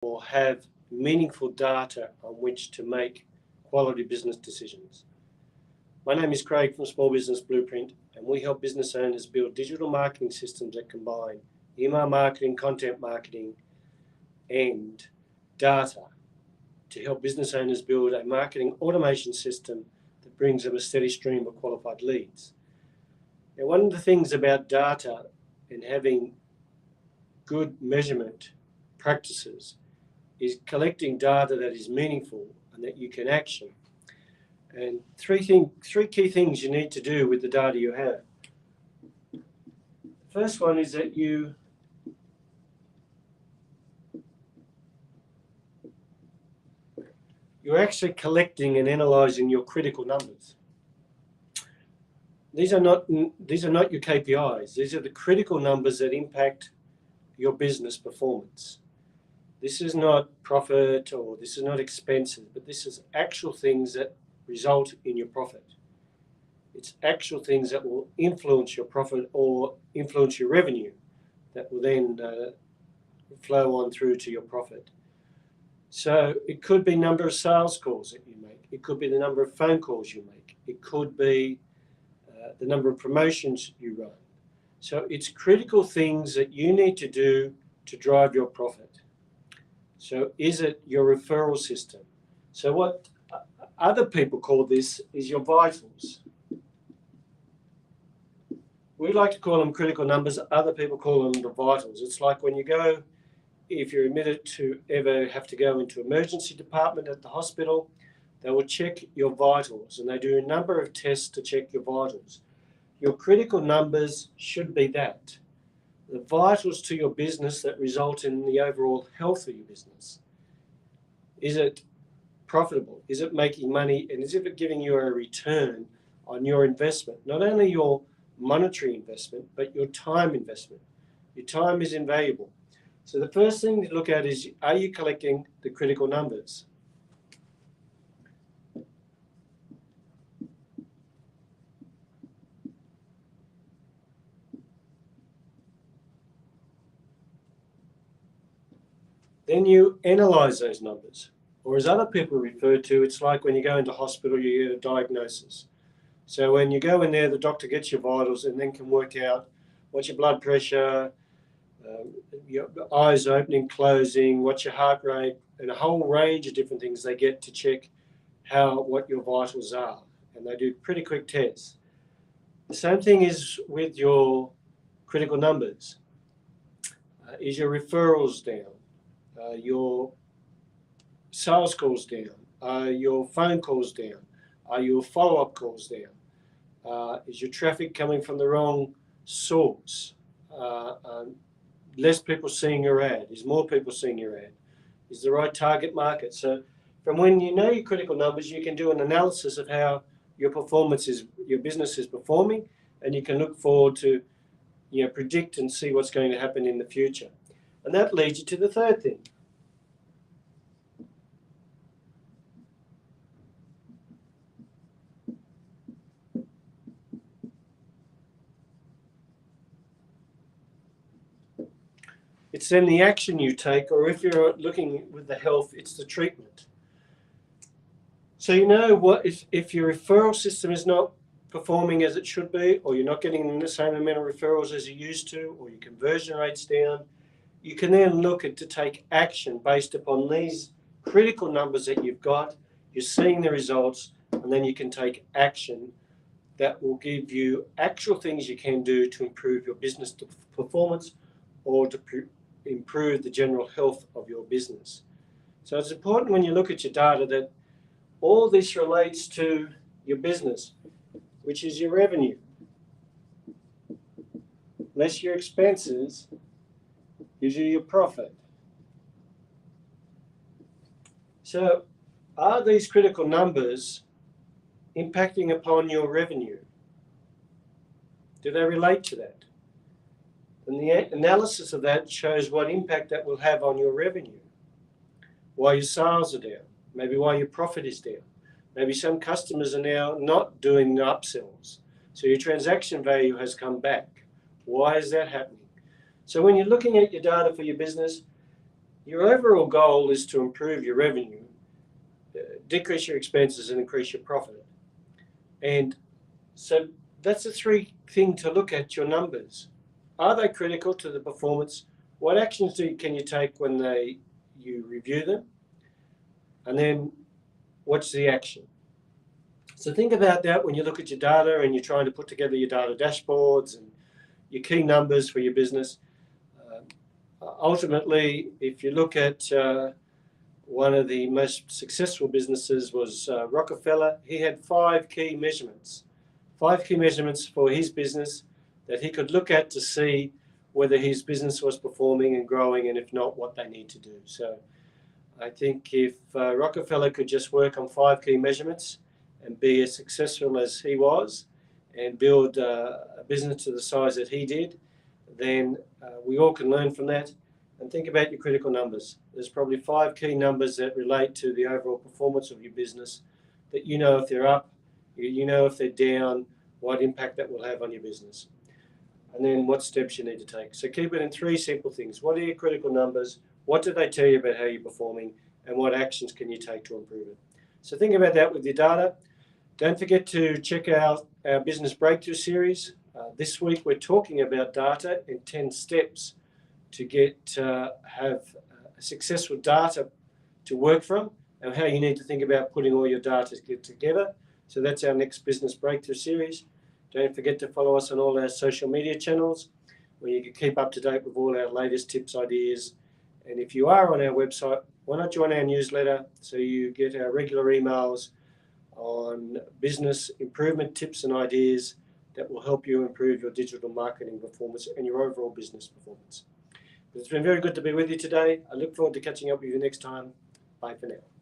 or have meaningful data on which to make quality business decisions. My name is Craig from Small Business Blueprint, and we help business owners build digital marketing systems that combine email marketing, content marketing, and data to help business owners build a marketing automation system that brings them a steady stream of qualified leads. Now, one of the things about data and having good measurement practices is collecting data that is meaningful and that you can action. And three key things you need to do with the data you have. The first one is that you're actually collecting and analysing your critical numbers. These are not your KPIs. These are the critical numbers that impact your business performance. This is not profit or this is not expenses, but this is actual things that result in your profit. It's actual things that will influence your profit or influence your revenue that will then flow on through to your profit. So it could be number of sales calls that you make. It could be the number of phone calls you make. It could be the number of promotions you run. So it's critical things that you need to do to drive your profit. So is it your referral system? So what other people call this is your vitals. We like to call them critical numbers. Other people call them the vitals. It's like when you go, if you're admitted to ever have to go into emergency department at the hospital, they will check your vitals, and they do a number of tests to check your vitals. Your critical numbers should be that. The vitals to your business that result in the overall health of your business. Is it profitable? Is it making money? And is it giving you a return on your investment? Not only your monetary investment, but your time investment. Your time is invaluable. So the first thing to look at is, are you collecting the critical numbers? Then you analyze those numbers. Or as other people refer to, it's like when you go into hospital, you get a diagnosis. So when you go in there, the doctor gets your vitals and then can work out what's your blood pressure, your eyes opening, closing, what's your heart rate, and a whole range of different things they get to check what your vitals are. And they do pretty quick tests. The same thing is with your critical numbers. Is your referrals down? Your sales calls down? Your phone calls down? Are your follow-up calls down? Is your traffic coming from the wrong source? Less people seeing your ad? Is more people seeing your ad? Is the right target market? So from when you know your critical numbers, you can do an analysis of how your business is performing, and you can look forward to, predict and see what's going to happen in the future. And that leads you to the third thing. It's then the action you take, or if you're looking with the health, it's the treatment. So if your referral system is not performing as it should be, or you're not getting the same amount of referrals as you used to, or your conversion rate's down, you can then look to take action based upon these critical numbers that you've got. You're seeing the results, and then you can take action that will give you actual things you can do to improve your business performance or to improve the general health of your business. So it's important when you look at your data that all this relates to your business, which is your revenue. Less your expenses gives you your profit. So are these critical numbers impacting upon your revenue? Do they relate to that? And the analysis of that shows what impact that will have on your revenue. Why your sales are down, maybe why your profit is down. Maybe some customers are now not doing upsells. So your transaction value has come back. Why is that happening? So when you're looking at your data for your business, Your overall goal is to improve your revenue, decrease your expenses, and increase your profit. And so that's the three thing to look at your numbers. Are they critical to the performance? What actions can you take when you review them? And then what's the action? So think about that when you look at your data and you're trying to put together your data dashboards and your key numbers for your business. Ultimately, if you look at one of the most successful businesses was Rockefeller. He had 5 key measurements for his business that he could look at to see whether his business was performing and growing, and if not, what they need to do. So I think if Rockefeller could just work on 5 key measurements and be as successful as he was and build a business to the size that he did, then we all can learn from that. And think about your critical numbers. There's probably 5 key numbers that relate to the overall performance of your business that you know if they're up, you know if they're down, what impact that will have on your business. And then what steps you need to take. So keep it in 3 simple things. What are your critical numbers? What do they tell you about how you're performing? And what actions can you take to improve it? So think about that with your data. Don't forget to check out our Business Breakthrough series. This week we're talking about data in 10 steps to have successful data to work from, and how you need to think about putting all your data together. So that's our next Business Breakthrough series. Don't forget to follow us on all our social media channels where you can keep up to date with all our latest tips, ideas. And if you are on our website, why not join our newsletter so you get our regular emails on business improvement tips and ideas that will help you improve your digital marketing performance and your overall business performance. It's been very good to be with you today. I look forward to catching up with you next time. Bye for now.